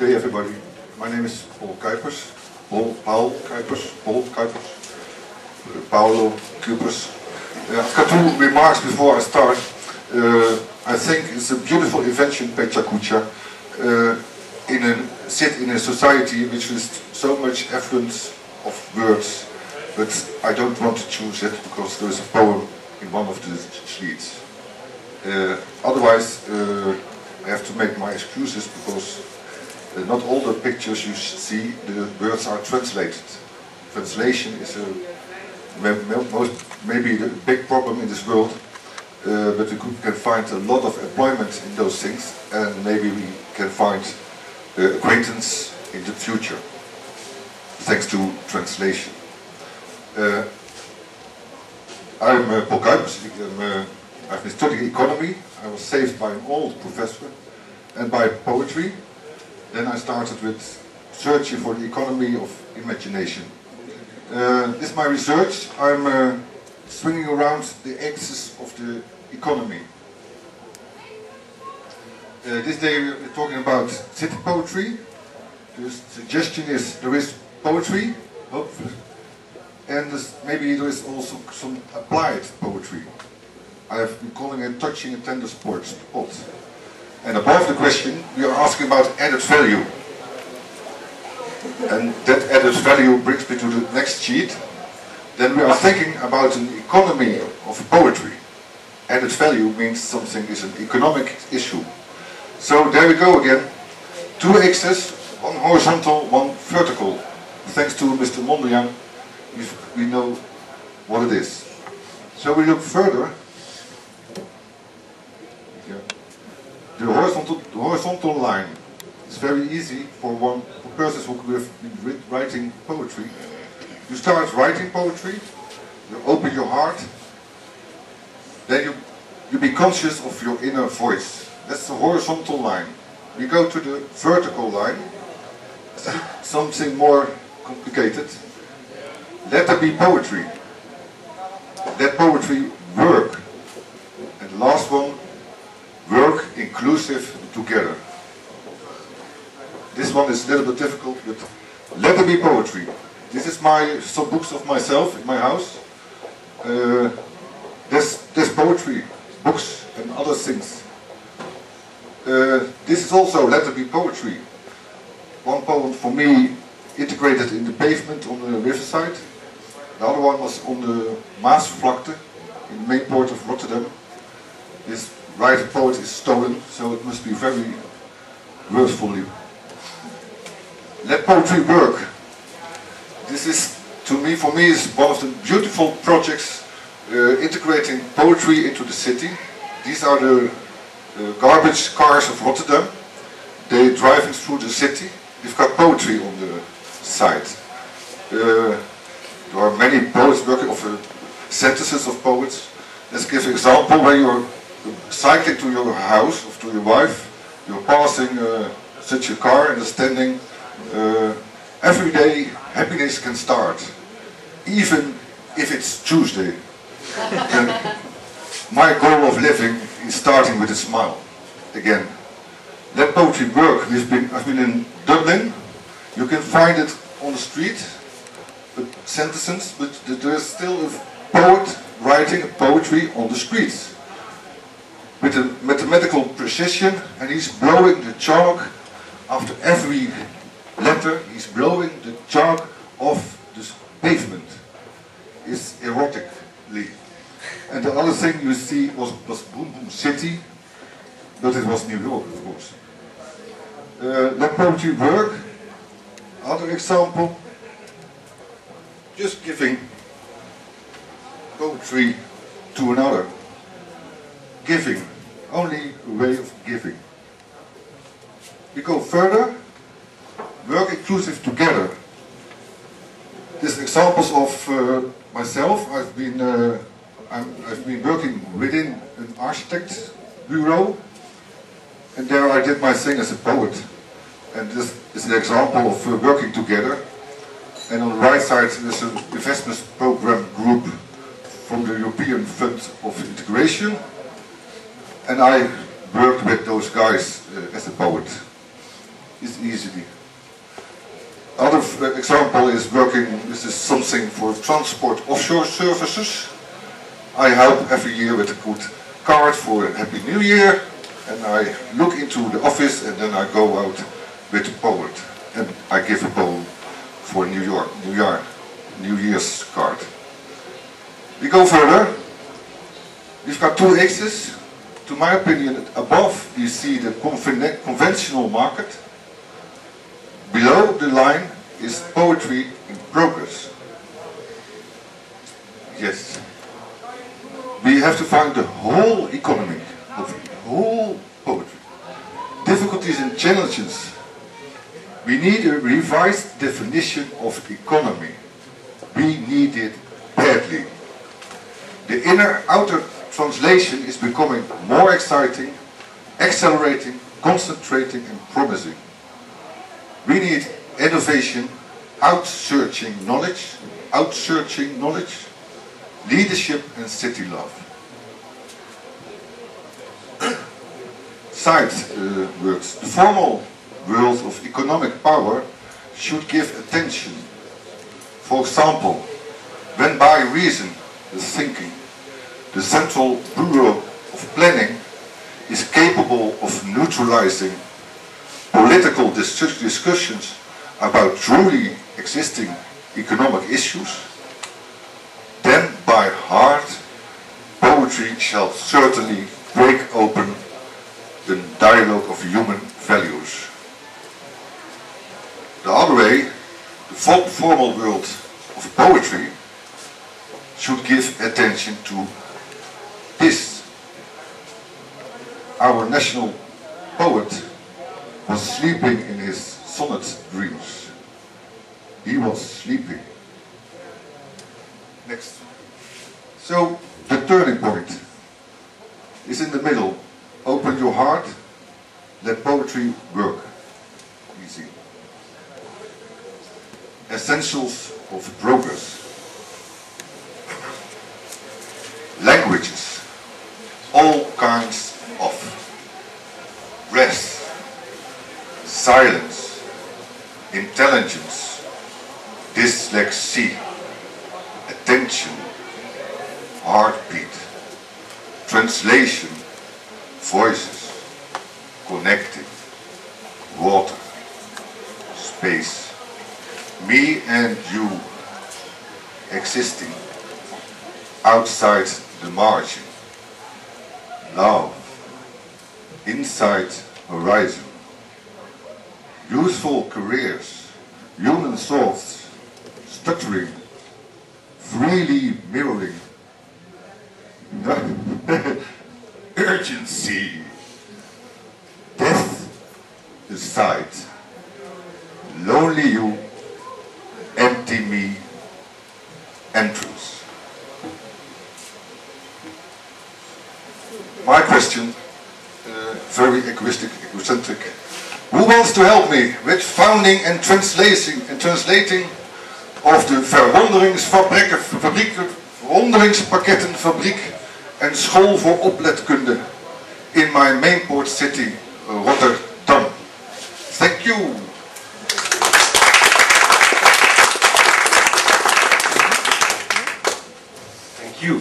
day, everybody. My name is Kuijpers. Paul Kuijpers. Paolo Kuijpers. I've got two remarks before I start. I think it's a beautiful invention, Pecha in a society which is so much affluence of words, but I don't want to choose it because there is a poem in one of the sheets. Otherwise, I have to make my excuses because not all the pictures you see, the words are translated. Translation is maybe the big problem in this world, but we can find a lot of employment in those things, and maybe we can find acquaintance in the future, thanks to translation. I'm Paul Kuijpers. I've been studying economy. I was saved by an old professor and by poetry. Then I started with searching for the economy of imagination. This is my research. I'm swinging around the axis of the economy. This day we're talking about city poetry. The suggestion is there is poetry, hopefully, and maybe there is also some applied poetry. I've been calling it touching a tender spot. And above the question, we are asking about added value. And that added value brings me to the next sheet. Then we are thinking about an economy of poetry. Added value means something is an economic issue. So there we go again. Two axes, one horizontal, one vertical. Thanks to Mr. Mondrian, we know what it is. So we look further. The horizontal line is very easy for persons who have been writing poetry. You start writing poetry, you open your heart, then you be conscious of your inner voice. That's the horizontal line. We go to the vertical line, something more complicated. Let there be poetry. Let poetry work. And the last one, work inclusive together. This one is a little bit difficult, but let there be poetry. This is some books of myself in my house. There's poetry, books and other things. This is also let there be poetry. One poem for me integrated in the pavement on the riverside. The other one was on the Maasvlakte in the main port of Rotterdam. This writer poet is stolen, so it must be very worthfully. Let poetry work. This is, for me, is one of the beautiful projects integrating poetry into the city. These are the garbage cars of Rotterdam. They're driving through the city. They've got poetry on the side. There are many poets working of sentences of poets. Let's give an example. When you're cycling to your house or to your wife, you're passing such a car and standing. Every day happiness can start, even if it's Tuesday. My goal of living is starting with a smile again. Let poetry work. I've been in Dublin. You can find it on the street, sentences, but there's still a poet writing poetry on the streets with a mathematical precision, and he's blowing the chalk after every letter. He's blowing the chalk off the pavement. It's erotically. And the other thing you see was Boom Boom City, but it was New York, of course. Let poetry work. Other example, just giving poetry to another. Giving, only a way of giving. We go further, work inclusive together. These examples of myself. I've been working within an architect bureau, and there I did my thing as a poet. And this is an example of working together. And on the right side there's an investment program group from the European Fund of Integration. And I worked with those guys as a poet. It's easily. Other example is working, this is something for transport offshore services. I help every year with a good card for a Happy New Year, and I look into the office and then I go out with a poet and I give a poem for New Year's card. We go further. We've got two axes. To my opinion, above you see the conventional market. Below the line is poetry in progress. Yes. We have to find the whole economy of whole poetry. Difficulties and challenges. We need a revised definition of economy. We need it badly. The inner-outer translation is becoming more exciting, accelerating, concentrating and promising. We need innovation, out-searching knowledge, leadership and city love. Side words. The formal world of economic power should give attention. For example, when by reason, the thinking, the Central Bureau of Planning is capable of neutralizing political discussions about truly existing economic issues, then by heart, poetry shall certainly break open the dialogue of human values. The other way, the formal world of poetry should give attention to this. Our national poet was sleeping in his sonnet dreams. He was sleeping. Next. So, the turning point is in the middle. Open your heart, let poetry work. Easy. Essentials of progress. Languages. All kinds of rest, silence, intelligence, dyslexia, attention, heartbeat, translation, voices, connecting, water, space, me and you, existing, outside the margin, love, inside horizon, useful careers, human thoughts, stuttering, freely mirroring, urgency, death, the sight, lonely you, empty me, entrance. My question, very egocentric. Who wants to help me with founding and translating of de verwonderingspakettenfabriek en school voor opletkunde in my main port city, Rotterdam? Thank you. Thank you.